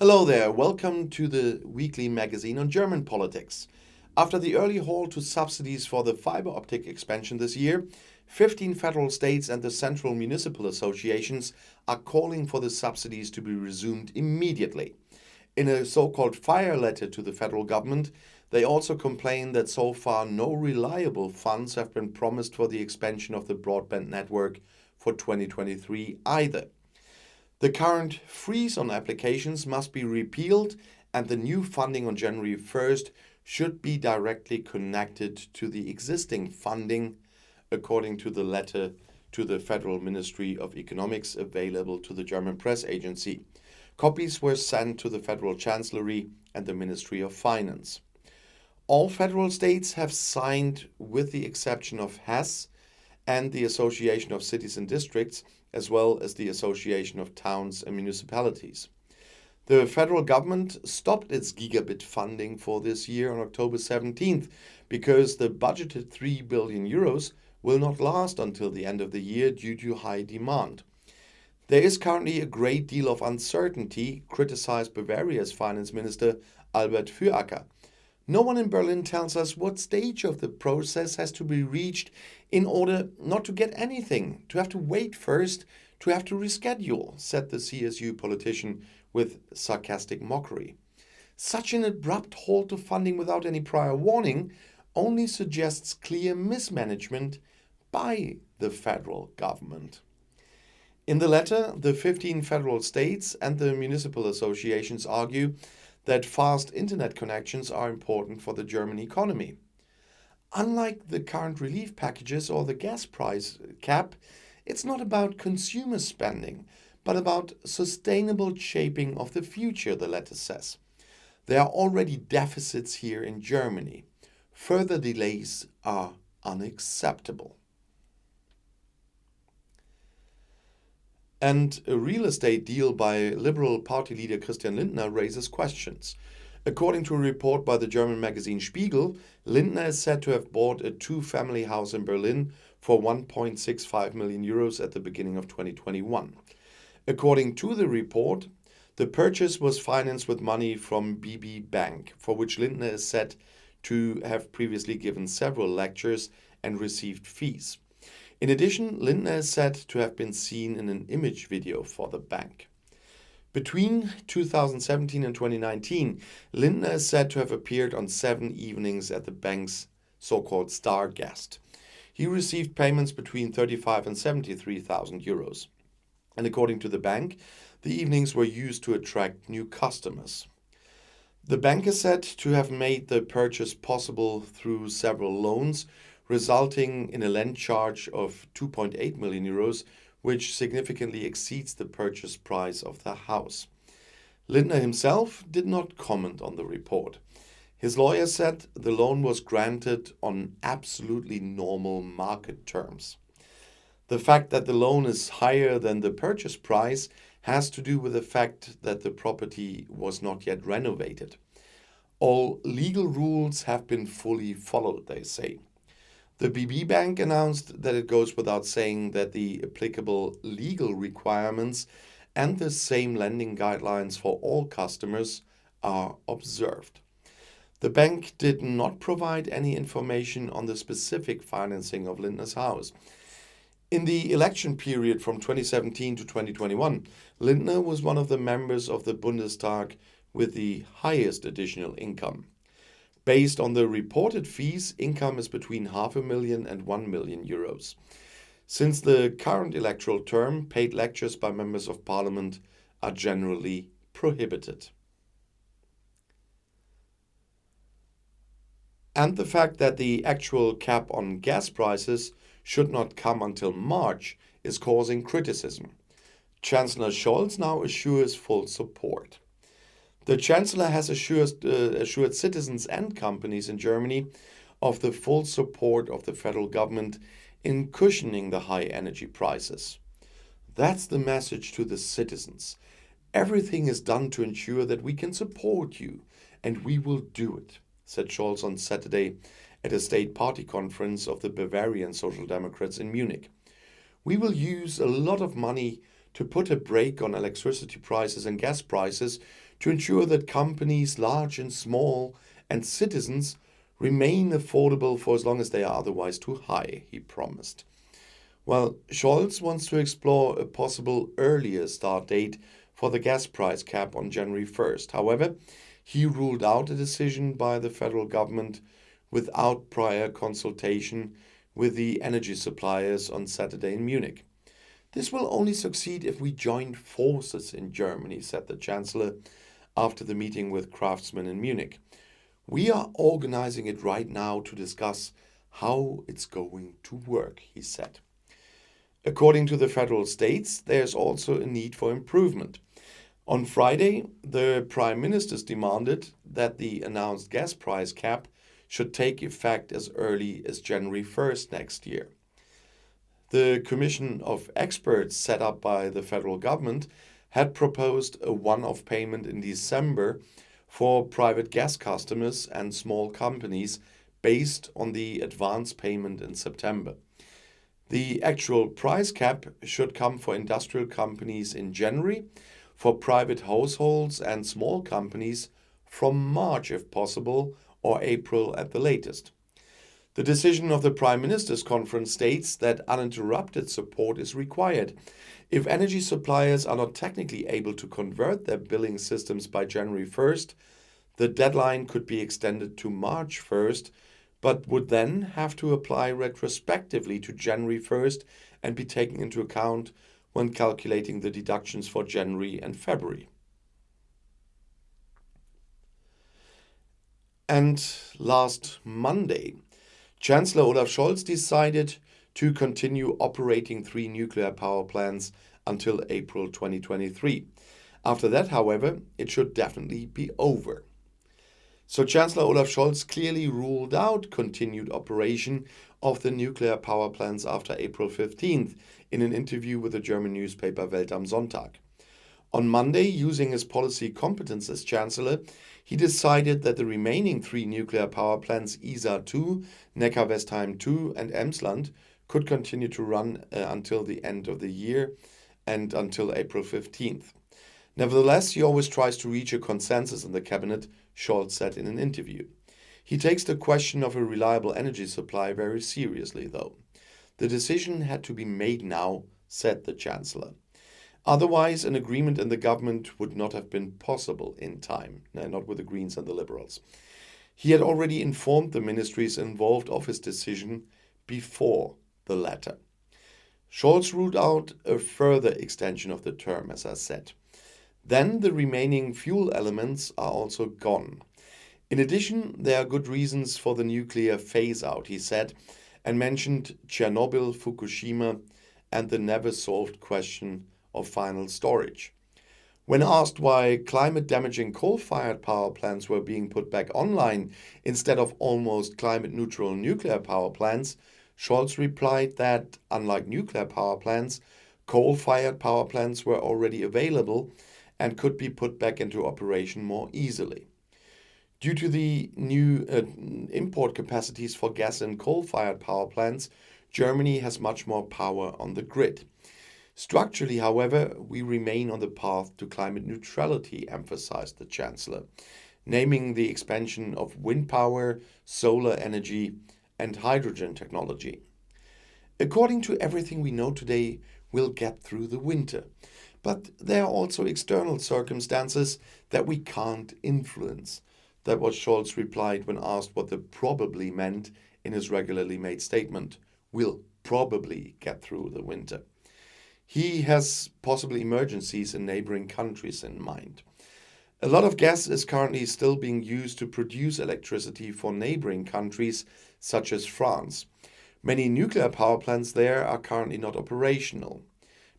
Hello there, welcome to the weekly magazine on German politics. After the early halt to subsidies for the fiber optic expansion this year, 15 federal states and the central municipal associations are calling for the subsidies to be resumed immediately. In a so-called fire letter to the federal government, they also complain that so far no reliable funds have been promised for the expansion of the broadband network for 2023 either. The current freeze on applications must be repealed, and the new funding on January 1st should be directly connected to the existing funding, according to the letter to the Federal Ministry of Economics available to the German press agency. Copies were sent to the Federal Chancellery and the Ministry of Finance. All federal states have signed, with the exception of Hesse and the Association of Cities and Districts, as well as the Association of Towns and Municipalities. The federal government stopped its gigabit funding for this year on October 17th because the budgeted 3 billion euros will not last until the end of the year due to high demand. There is currently a great deal of uncertainty, criticized Bavaria's finance minister Albert Füracker. No one in Berlin tells us what stage of the process has to be reached in order not to get anything, to have to wait first, to have to reschedule, said the CSU politician with sarcastic mockery. Such an abrupt halt to funding without any prior warning only suggests clear mismanagement by the federal government. In the letter, the 15 federal states and the municipal associations argue that fast internet connections are important for the German economy. Unlike the current relief packages or the gas price cap, it's not about consumer spending, but about sustainable shaping of the future, the letter says. There are already deficits here in Germany. Further delays are unacceptable. And a real estate deal by Liberal Party leader Christian Lindner raises questions. According to a report by the German magazine Spiegel, Lindner is said to have bought a two-family house in Berlin for 1.65 million euros at the beginning of 2021. According to the report, the purchase was financed with money from BB Bank, for which Lindner is said to have previously given several lectures and received fees. In addition, Lindner is said to have been seen in an image video for the bank. Between 2017 and 2019, Lindner is said to have appeared on 7 evenings at the bank's so-called star guest. He received payments between 35 and 73,000 euros. And according to the bank, the evenings were used to attract new customers. The bank is said to have made the purchase possible through several loans, resulting in a lend charge of 2.8 million euros, which significantly exceeds the purchase price of the house. Lindner himself did not comment on the report. His lawyer said the loan was granted on absolutely normal market terms. The fact that the loan is higher than the purchase price has to do with the fact that the property was not yet renovated. All legal rules have been fully followed, they say. The BB Bank announced that it goes without saying that the applicable legal requirements and the same lending guidelines for all customers are observed. The bank did not provide any information on the specific financing of Lindner's house. In the election period from 2017 to 2021, Lindner was one of the members of the Bundestag with the highest additional income. Based on the reported fees, income is between 500,000 and 1 million euros. Since the current electoral term, paid lectures by members of parliament are generally prohibited. And the fact that the actual cap on gas prices should not come until March is causing criticism. Chancellor Scholz now assures full support. The Chancellor has assured citizens and companies in Germany of the full support of the federal government in cushioning the high energy prices. That's the message to the citizens. Everything is done to ensure that we can support you, and we will do it, said Scholz on Saturday at a state party conference of the Bavarian Social Democrats in Munich. We will use a lot of money to put a brake on electricity prices and gas prices to ensure that companies, large and small, and citizens remain affordable for as long as they are otherwise too high, he promised. Well, Scholz wants to explore a possible earlier start date for the gas price cap on January 1st. However, he ruled out a decision by the federal government without prior consultation with the energy suppliers on Saturday in Munich. This will only succeed if we join forces in Germany, said the Chancellor after the meeting with craftsmen in Munich. We are organizing it right now to discuss how it's going to work, he said. According to the federal states, there's also a need for improvement. On Friday, the Prime Ministers demanded that the announced gas price cap should take effect as early as January 1st next year. The commission of experts set up by the federal government had proposed a one-off payment in December for private gas customers and small companies based on the advance payment in September. The actual price cap should come for industrial companies in January, for private households and small companies from March if possible, or April at the latest. The decision of the Prime Minister's Conference states that uninterrupted support is required. If energy suppliers are not technically able to convert their billing systems by January 1st, the deadline could be extended to March 1st, but would then have to apply retrospectively to January 1st and be taken into account when calculating the deductions for January and February. And last Monday, Chancellor Olaf Scholz decided to continue operating 3 nuclear power plants until April 2023. After that, however, it should definitely be over. So Chancellor Olaf Scholz clearly ruled out continued operation of the nuclear power plants after April 15th in an interview with the German newspaper Welt am Sonntag. On Monday, using his policy competence as Chancellor, he decided that the remaining 3 nuclear power plants Isar 2, Neckar-Westheim 2 and Emsland could continue to run until the end of the year and until April 15th. Nevertheless, he always tries to reach a consensus in the cabinet, Scholz said in an interview. He takes the question of a reliable energy supply very seriously, though. The decision had to be made now, said the Chancellor. Otherwise, an agreement in the government would not have been possible in time, not with the Greens and the Liberals. He had already informed the ministries involved of his decision before the latter. Scholz ruled out a further extension of the term, as I said. Then the remaining fuel elements are also gone. In addition, there are good reasons for the nuclear phase-out, he said, and mentioned Chernobyl, Fukushima, and the never-solved question of final storage. When asked why climate-damaging coal-fired power plants were being put back online instead of almost climate-neutral nuclear power plants, Scholz replied that, unlike nuclear power plants, coal-fired power plants were already available and could be put back into operation more easily. Due to the new import capacities for gas and coal-fired power plants, Germany has much more power on the grid. Structurally, however, we remain on the path to climate neutrality, emphasized the Chancellor, naming the expansion of wind power, solar energy, and hydrogen technology. According to everything we know today, we'll get through the winter. But there are also external circumstances that we can't influence. That was Scholz replied when asked what the probably meant in his regularly made statement. We'll probably get through the winter. He has possible emergencies in neighboring countries in mind. A lot of gas is currently still being used to produce electricity for neighboring countries such as France. Many nuclear power plants there are currently not operational.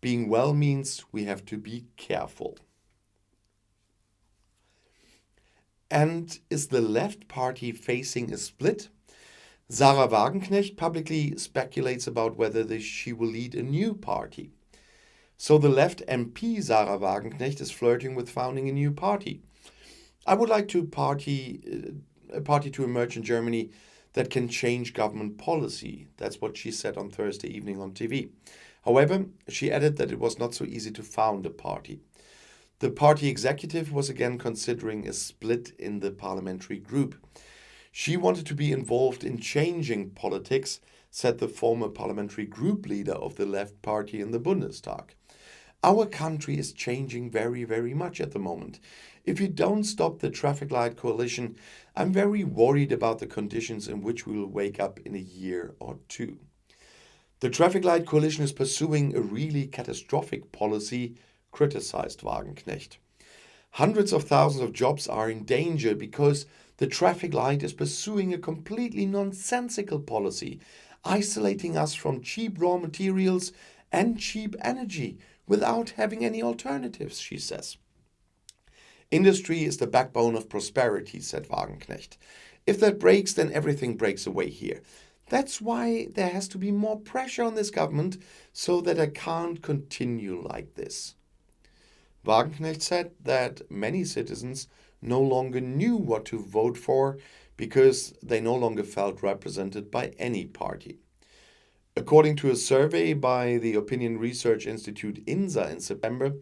Being well means we have to be careful. And is the left party facing a split? Sarah Wagenknecht publicly speculates about whether she will lead a new party. So the left MP Sarah Wagenknecht is flirting with founding a new party. I would like a party to emerge in Germany that can change government policy. That's what she said on Thursday evening on TV. However, she added that it was not so easy to found a party. The party executive was again considering a split in the parliamentary group. She wanted to be involved in changing politics, said the former parliamentary group leader of the left party in the Bundestag. Our country is changing very, very much at the moment. If you don't stop the traffic light coalition, I'm very worried about the conditions in which we will wake up in a year or two. The traffic light coalition is pursuing a really catastrophic policy, criticized Wagenknecht. Hundreds of thousands of jobs are in danger because the traffic light is pursuing a completely nonsensical policy, isolating us from cheap raw materials and cheap energy without having any alternatives, she says. Industry is the backbone of prosperity, said Wagenknecht. If that breaks, then everything breaks away here. That's why there has to be more pressure on this government so that I can't continue like this. Wagenknecht said that many citizens no longer knew what to vote for because they no longer felt represented by any party. According to a survey by the opinion research institute INSA in September,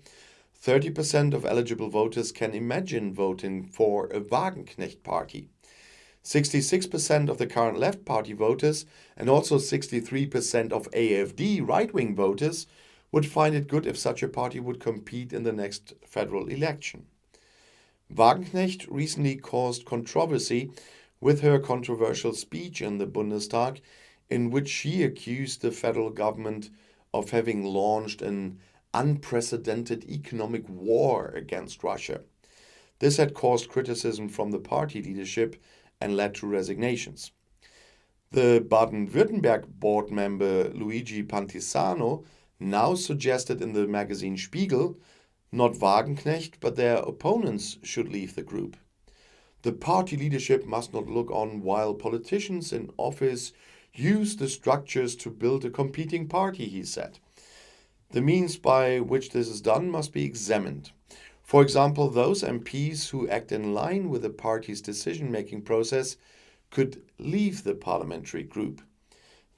30% of eligible voters can imagine voting for a Wagenknecht party. 66% of the current left party voters and also 63% of AfD right-wing voters would find it good if such a party would compete in the next federal election. Wagenknecht recently caused controversy with her controversial speech in the Bundestag, in which she accused the federal government of having launched an unprecedented economic war against Russia. This had caused criticism from the party leadership and led to resignations. The Baden-Württemberg board member Luigi Pantisano now suggested in the magazine Spiegel not Wagenknecht but their opponents should leave the group. The party leadership must not look on while politicians in office use the structures to build a competing party, he said. The means by which this is done must be examined. For example, those MPs who act in line with the party's decision-making process could leave the parliamentary group.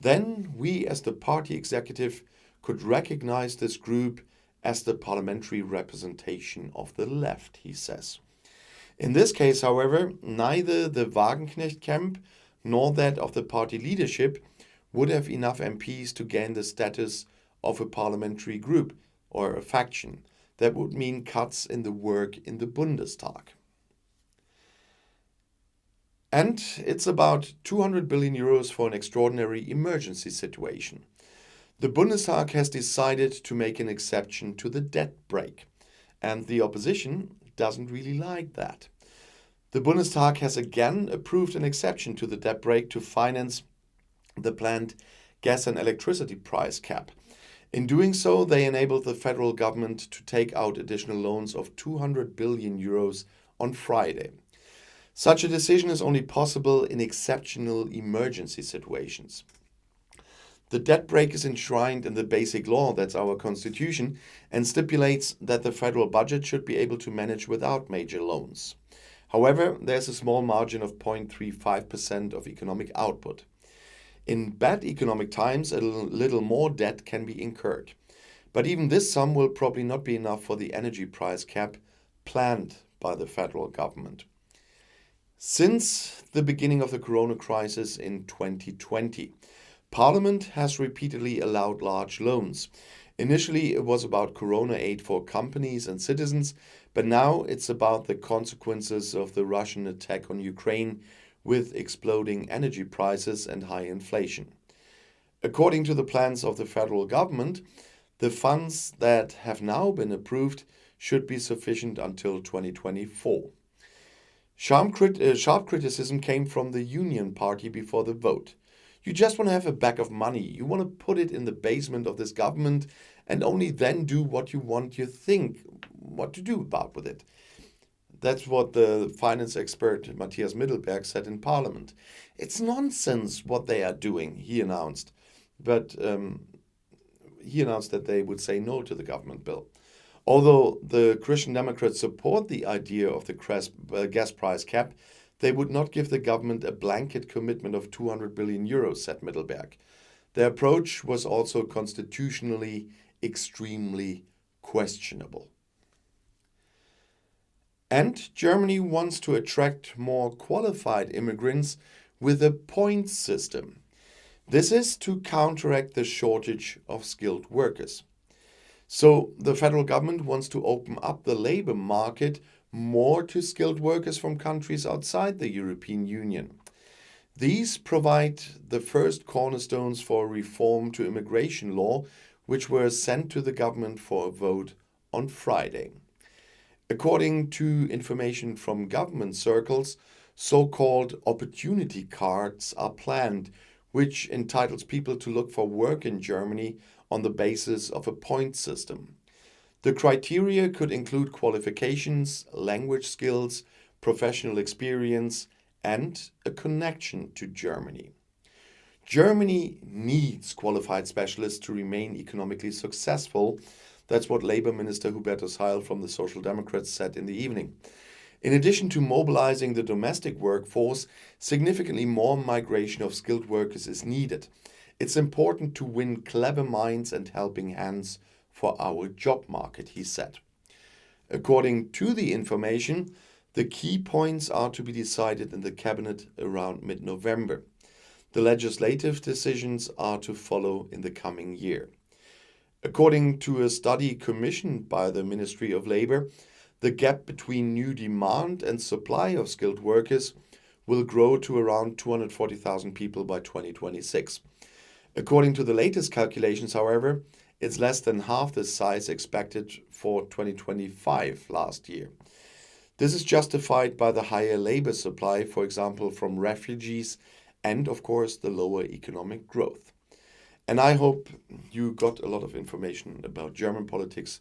Then we as the party executive could recognize this group as the parliamentary representation of the left, he says. In this case, however, neither the Wagenknecht camp nor that of the party leadership would have enough MPs to gain the status of a parliamentary group or a faction. That would mean cuts in the work in the Bundestag. And it's about 200 billion euros for an extraordinary emergency situation. The Bundestag has decided to make an exception to the debt brake, and the opposition doesn't really like that. The Bundestag has again approved an exception to the debt brake to finance the planned gas and electricity price cap. In doing so, they enabled the federal government to take out additional loans of 200 billion euros on Friday. Such a decision is only possible in exceptional emergency situations. The debt brake is enshrined in the basic law, that's our constitution, and stipulates that the federal budget should be able to manage without major loans. However, there's a small margin of 0.35% of economic output. In bad economic times, a little more debt can be incurred. But even this sum will probably not be enough for the energy price cap planned by the federal government. Since the beginning of the corona crisis in 2020, Parliament has repeatedly allowed large loans. Initially, it was about corona aid for companies and citizens, but now it's about the consequences of the Russian attack on Ukraine with exploding energy prices and high inflation. According to the plans of the federal government, the funds that have now been approved should be sufficient until 2024. Sharp criticism came from the Union Party before the vote. You just want to have a bag of money. You want to put it in the basement of this government and only then do what you think what to do about with it. That's what the finance expert Matthias Middelberg said in Parliament. It's nonsense what they are doing, he announced. But he announced that they would say no to the government bill. Although the Christian Democrats support the idea of the gas price cap, they would not give the government a blanket commitment of 200 billion euros, said Middelberg. Their approach was also constitutionally extremely questionable. And Germany wants to attract more qualified immigrants with a points system. This is to counteract the shortage of skilled workers. So the federal government wants to open up the labor market more to skilled workers from countries outside the European Union. These provide the first cornerstones for reform to immigration law, which were sent to the government for a vote on Friday. According to information from government circles, so-called opportunity cards are planned, which entitles people to look for work in Germany on the basis of a point system. The criteria could include qualifications, language skills, professional experience, and a connection to Germany. Germany needs qualified specialists to remain economically successful. That's what Labour Minister Hubertus Heil from the Social Democrats said in the evening. In addition to mobilizing the domestic workforce, significantly more migration of skilled workers is needed. It's important to win clever minds and helping hands for our job market, he said. According to the information, the key points are to be decided in the cabinet around mid-November. The legislative decisions are to follow in the coming year. According to a study commissioned by the Ministry of Labour, the gap between new demand and supply of skilled workers will grow to around 240,000 people by 2026. According to the latest calculations, however, it's less than half the size expected for 2025 last year. This is justified by the higher labor supply, for example, from refugees, and of course the lower economic growth. And I hope you got a lot of information about German politics.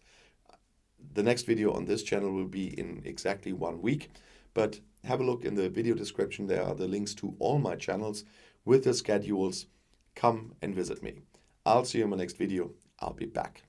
The next video on this channel will be in exactly 1 week, but have a look in the video description. There are the links to all my channels with the schedules. Come and visit me. I'll see you in my next video. I'll be back.